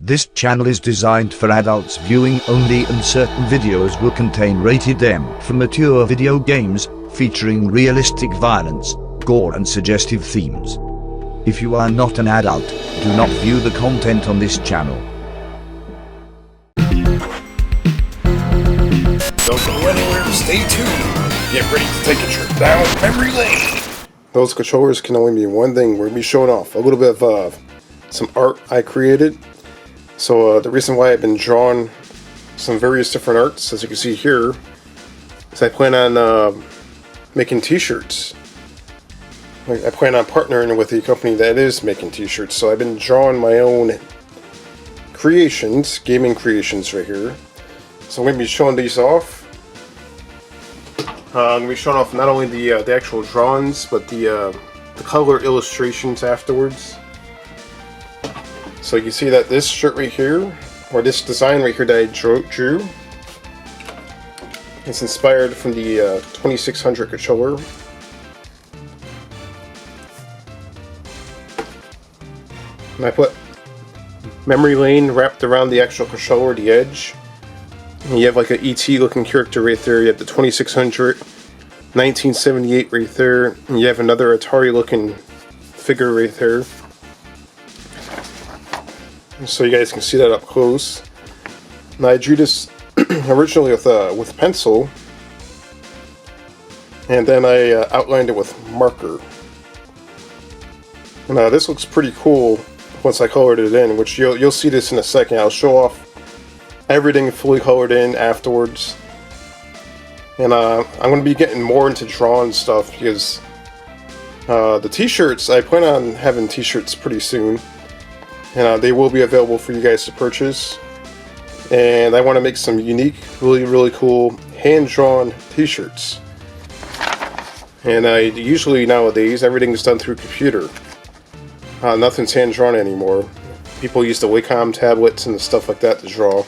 This channel is designed for adults viewing only, and certain videos will contain rated M for mature video games, featuring realistic violence, gore and suggestive themes. If you are not an adult, do not view the content on this channel. Don't go anywhere, stay tuned. Get ready to take a trip down memory lane. Those controllers can only mean one thing. We're going to be showing off a little bit of some art I created. So the reason why I've been drawing some various different arts, as you can see here, is I plan on making t-shirts. I plan on partnering with a company that is making t-shirts. So I've been drawing my own creations, gaming creations right here. So I'm going to be showing these off. I'm going to be showing off not only the actual drawings, but the color illustrations afterwards. So you can see that this shirt right here, or this design right here that I drew, it's inspired from the 2600 controller. And I put memory lane wrapped around the actual controller, the edge. And you have like an ET looking character right there. You have the 2600, 1978 right there. And you have another Atari looking figure right there. So you guys can see that up close. Now I drew this originally with pencil, and then I outlined it with marker. Now this looks pretty cool once I colored it in, which you'll see this in a second. I'll show off everything fully colored in afterwards. And I'm going to be getting more into drawing stuff because the t-shirts, I plan on having t-shirts pretty soon. And they will be available for you guys to purchase. And I want to make some unique, really cool hand-drawn t-shirts. And usually nowadays everything's done through computer. Nothing's hand-drawn anymore. People use the Wacom tablets and stuff like that to draw.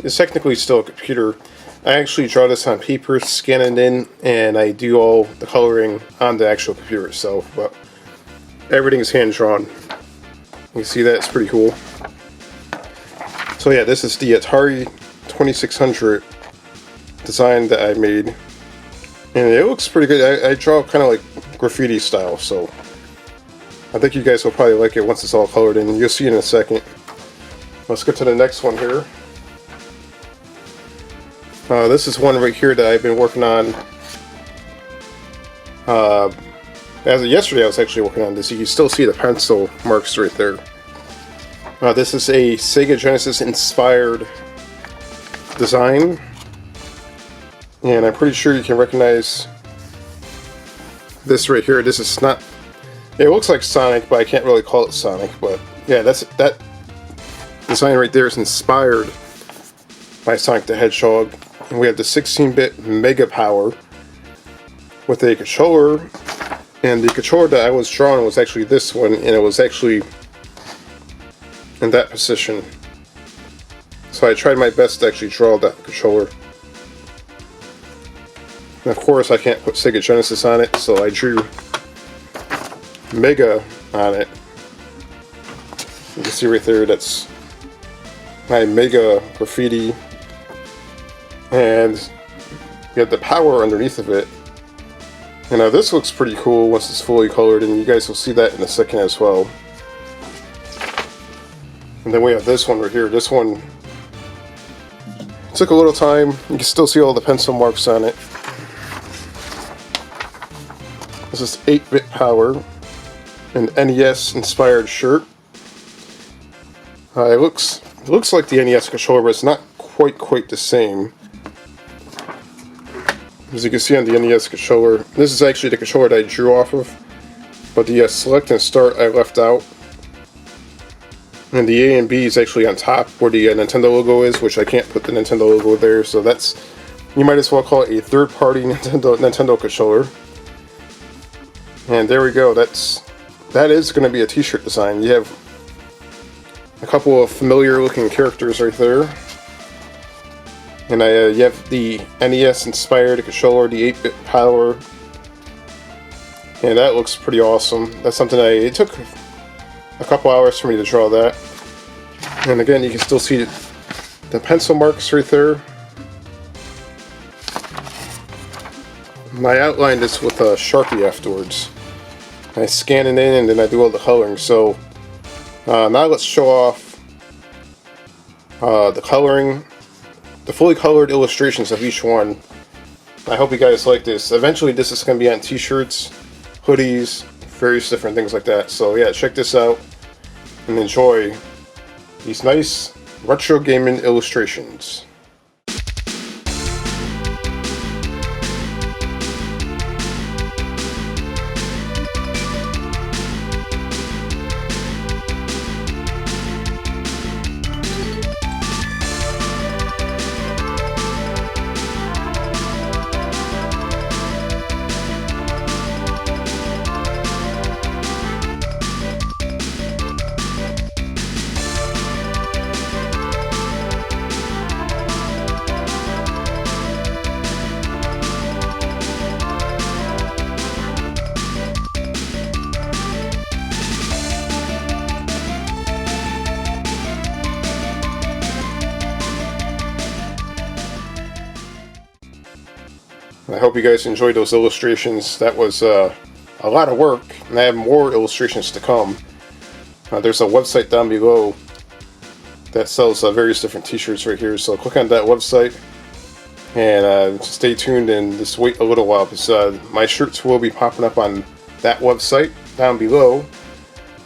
It's technically still a computer. I actually draw this on paper, scan it in, and I do all the coloring on the actual computer itself. But everything is hand-drawn. You can see that, it's pretty cool. So yeah, this is the Atari 2600 design that I made. And it looks pretty good. I draw kind of like graffiti style, so I think you guys will probably like it once it's all colored in. You'll see in a second. Let's get to the next one here. This is one right here that I've been working on. As of yesterday, I was actually working on this. You can still see the pencil marks right there. This is a Sega Genesis inspired design, and I'm pretty sure you can recognize this right here. This is not. It looks like Sonic, but I can't really call it Sonic. But yeah, that design right there is inspired by Sonic the Hedgehog. And we have the 16-bit Mega Power with a controller. And the controller that I was drawing was actually this one, and it was actually in that position. So I tried my best to actually draw that controller. And of course I can't put Sega Genesis on it, so I drew Mega on it. You can see right there, that's my Mega graffiti. And you have the power underneath of it. And this looks pretty cool once it's fully colored, and you guys will see that in a second as well. And then we have this one right here. This one took a little time. You can still see all the pencil marks on it. This is 8-bit Power, an NES inspired shirt. It looks like the NES controller, but it's not quite the same. As you can see on the NES controller, this is actually the controller that I drew off of, but the select and start I left out. And the A and B is actually on top where the Nintendo logo is, which I can't put the Nintendo logo there, so that's, you might as well call it a third-party Nintendo controller. And there we go, that is going to be a t-shirt design. You have a couple of familiar looking characters right there. And you have the NES inspired controller, the 8-bit Power. And that looks pretty awesome. That's something it took a couple hours for me to draw that. And again, you can still see the pencil marks right there. And I outlined this with a Sharpie afterwards. I scan it in and then I do all the coloring. So now let's show off the coloring, the fully colored illustrations of each one. I hope you guys like this. Eventually this is going to be on t-shirts, hoodies, various different things like that. So yeah, check this out and enjoy these nice retro gaming illustrations. I hope you guys enjoyed those illustrations. That was a lot of work, and I have more illustrations to come. There's a website down below that sells various different t-shirts right here, so click on that website and stay tuned and just wait a little while, because my shirts will be popping up on that website down below,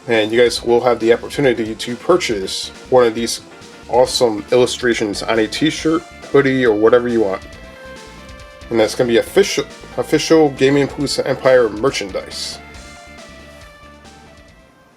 and you guys will have the opportunity to purchase one of these awesome illustrations on a t-shirt, hoodie, or whatever you want. And that's going to be official Gaming Palooza Empire merchandise.